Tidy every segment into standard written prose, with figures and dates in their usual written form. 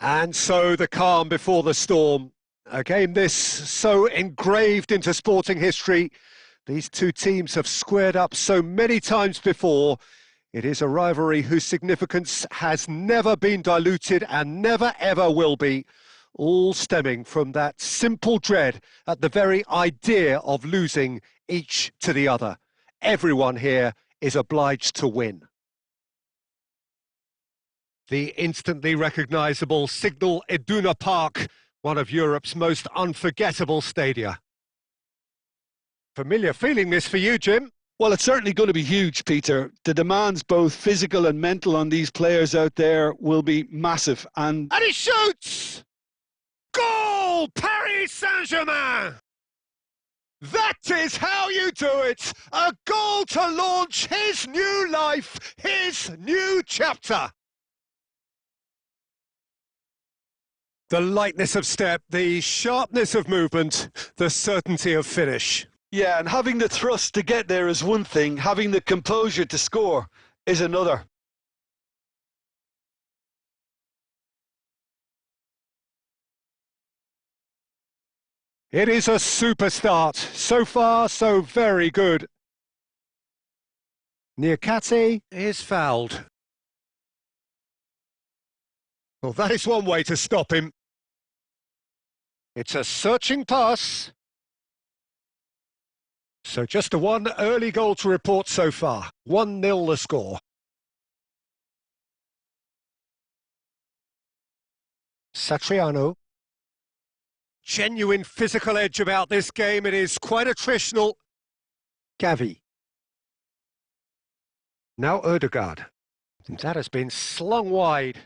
And so the calm before the storm. A game this so engraved into sporting history. These two teams have squared up so many times before. It is a rivalry whose significance has never been diluted and never ever will be. All stemming from that simple dread at the very idea of losing each to the other. Everyone here is obliged to win. The instantly recognisable Signal Iduna Park, one of Europe's most unforgettable stadia. Familiar feeling this for you, Jim? Well, it's certainly going to be huge, Peter. The demands, both physical and mental, on these players out there will be massive. And he shoots! Goal! Paris Saint-Germain! That is how you do it! A goal to launch his new life, his new chapter! The lightness of step, the sharpness of movement, the certainty of finish. yeah, and having the thrust to get there is one thing, having the composure to score is another. It is a super start. So far, so very good. Niakate is fouled. Well, that is one way to stop him. It's a searching pass. So just a one early goal to report so far. 1-0 the score. Satriano. Genuine physical edge about this game. It is quite attritional. Gavi. Now Ødegaard. That has been slung wide.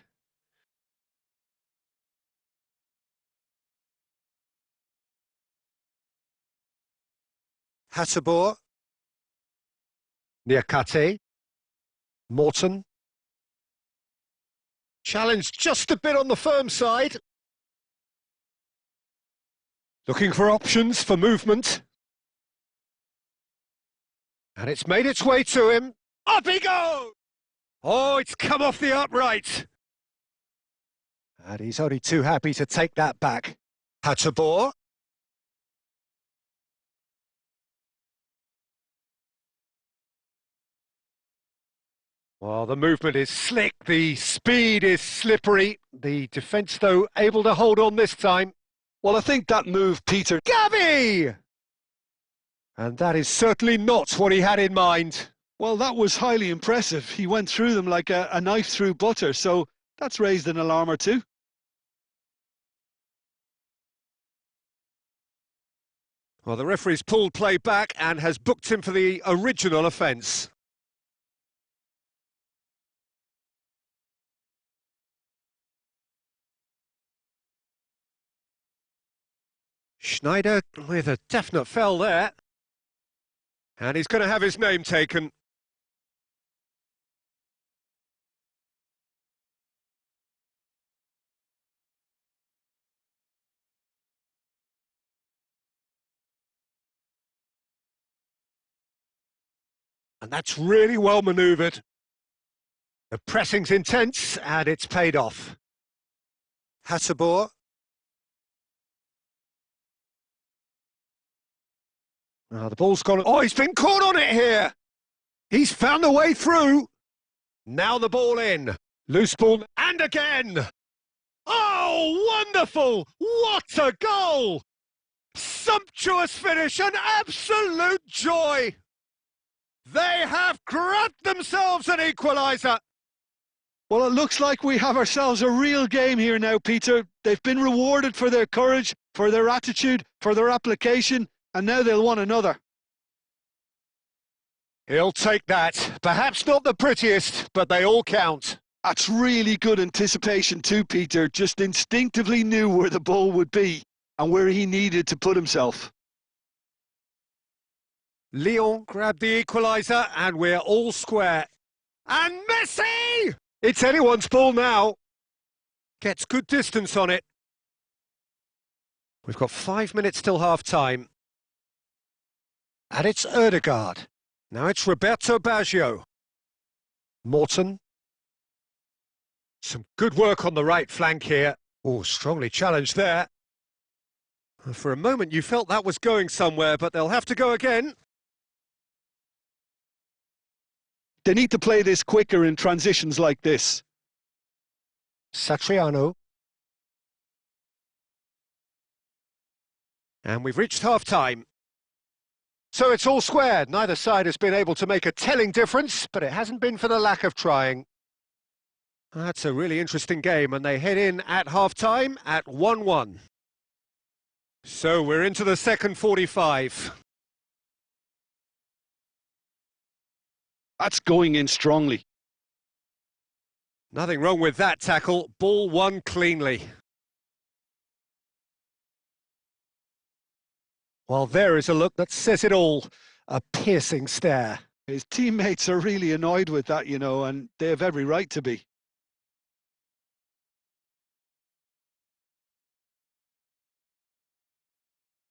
Hateboer. Niakate. Morton. Challenge just a bit on the firm side. Looking for options for movement. And it's made its way to him. Up he goes! Oh, it's come off the upright. And he's only too happy to take that back. Hateboer. Well, the movement is slick, the speed is slippery. The defence, though, able to hold on this time. Well, I think that move, Peter... Gavi! And that is certainly not what he had in mind. Well, that was highly impressive. He went through them like a knife through butter, so that's raised an alarm or two. Well, the referee's pulled play back and has booked him for the original offence. Schneider with a definite foul there. And he's going to have his name taken. And that's really well manoeuvred. The pressing's intense and it's paid off. Hateboer. Oh, the ball's gone. Oh, he's been caught on it here. He's found a way through. Now the ball in. Loose ball, and again. Oh, wonderful! What a goal! Sumptuous finish, an absolute joy. They have grabbed themselves an equaliser. Well, it looks like we have ourselves a real game here now, Peter. They've been rewarded for their courage, for their attitude, for their application, and now they'll want another. He'll take that. Perhaps not the prettiest, but they all count. That's really good anticipation too, Peter. Just instinctively knew where the ball would be and where he needed to put himself. Lyon grabbed the equaliser and we're all square. And Messi! It's anyone's ball now. Gets good distance on it. We've got 5 minutes till half-time. And it's Ødegaard. Now it's Roberto Baggio. Morton. Some good work on the right flank here. Oh, strongly challenged there. For a moment you felt that was going somewhere, but they'll have to go again. They need to play this quicker in transitions like this. Satriano. And we've reached half-time. So it's all squared. Neither side has been able to make a telling difference, but it hasn't been for the lack of trying. That's a really interesting game, and they head in at half-time at 1-1. So we're into the second 45. That's going in strongly. Nothing wrong with that tackle. Ball won cleanly. Well, there is a look that says it all. A piercing stare. His teammates are really annoyed with that, you know, and they have every right to be.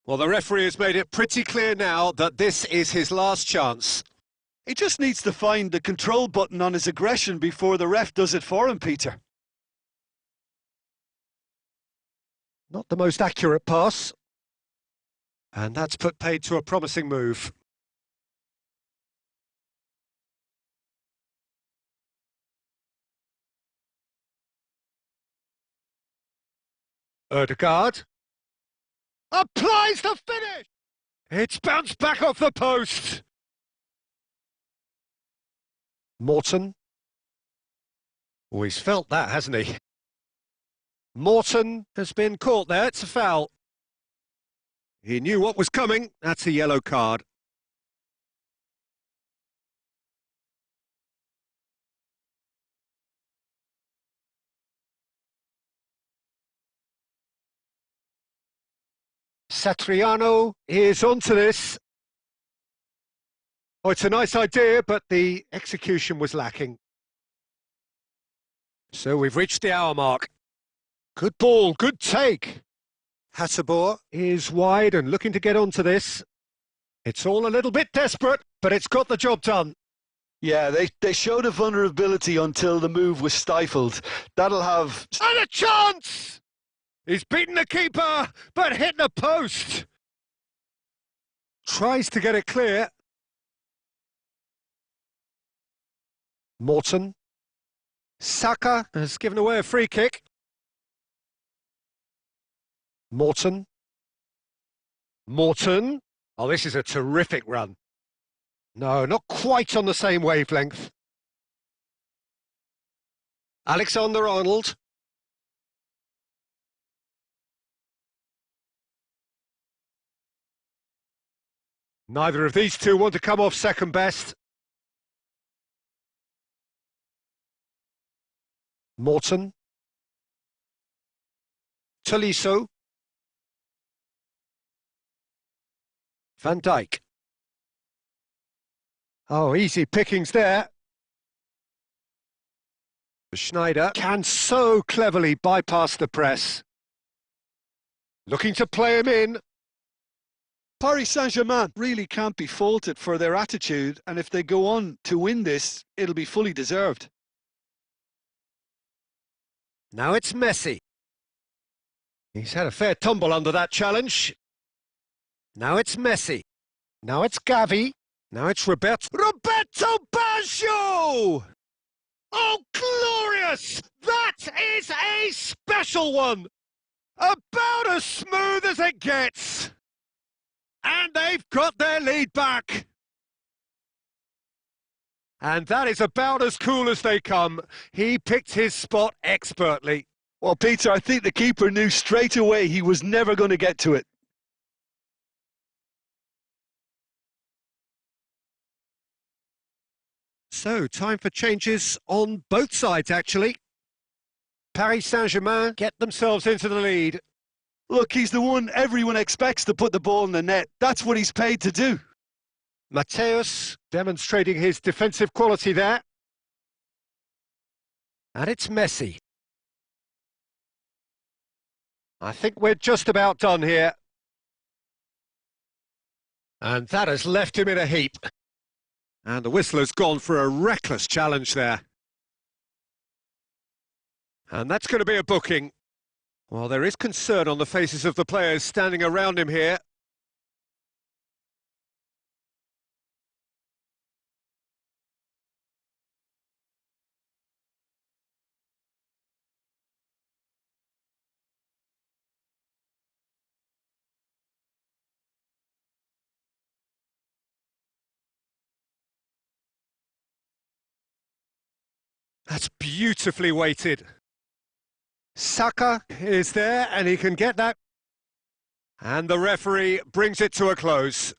Well, the referee has made it pretty clear now that this is his last chance. He just needs to find the control button on his aggression before the ref does it for him, Peter. Not the most accurate pass. And that's put paid to a promising move. Ødegaard applies the finish! It's bounced back off the post! Morton. Oh, he's felt that, hasn't he? Morton has been caught there, it's a foul. He knew what was coming, that's a yellow card. Satriano is onto this. Oh, it's a nice idea, but the execution was lacking. So we've reached the hour mark. Good ball, good take. Hasselbohr is wide and looking to get onto this. It's all a little bit desperate, but it's got the job done. Yeah, they showed a vulnerability until the move was stifled. That'll have... And a chance! He's beaten the keeper, but hit the post. Tries to get it clear. Morton. Saka has given away a free kick. Morton. Morton. Oh, this is a terrific run. No, not quite on the same wavelength. Alexander-Arnold. Neither of these two want to come off second best. Morton. Tolisso. Van Dijk. Oh, easy pickings there. Schneider can so cleverly bypass the press. Looking to play him in. Paris Saint-Germain really can't be faulted for their attitude, and if they go on to win this, it'll be fully deserved. Now it's Messi. He's had a fair tumble under that challenge. Now it's Messi. Now it's Gavi. Now it's Roberto Baggio! Oh, glorious! That is a special one! About as smooth as it gets! And they've got their lead back! And that is about as cool as they come. He picked his spot expertly. Well, Peter, I think the keeper knew straight away he was never going to get to it. So, time for changes on both sides, actually. Paris Saint-Germain get themselves into the lead. Look, he's the one everyone expects to put the ball in the net. That's what he's paid to do. Mateus demonstrating his defensive quality there. And it's Messi. I think we're just about done here. And that has left him in a heap. And the whistler's gone for a reckless challenge there. And that's going to be a booking. Well, there is concern on the faces of the players standing around him here. That's beautifully weighted. Saka is there, and he can get that. And the referee brings it to a close.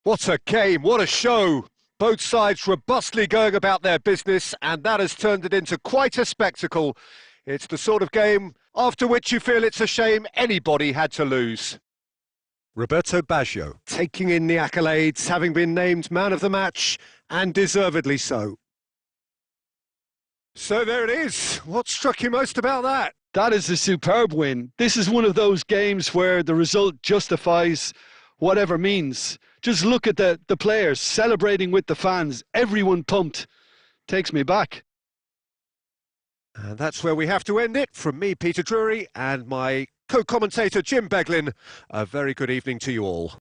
What a game, what a show. Both sides robustly going about their business, and that has turned it into quite a spectacle. It's the sort of game after which you feel it's a shame anybody had to lose. Roberto Baggio taking in the accolades, having been named man of the match, and deservedly so. So there it is. What struck you most about that? That is a superb win. This is one of those games where the result justifies whatever means. Just look at the players celebrating with the fans. Everyone pumped. Takes me back. And that's where we have to end it. From me, Peter Drury, and my co-commentator, Jim Beglin. A very good evening to you all.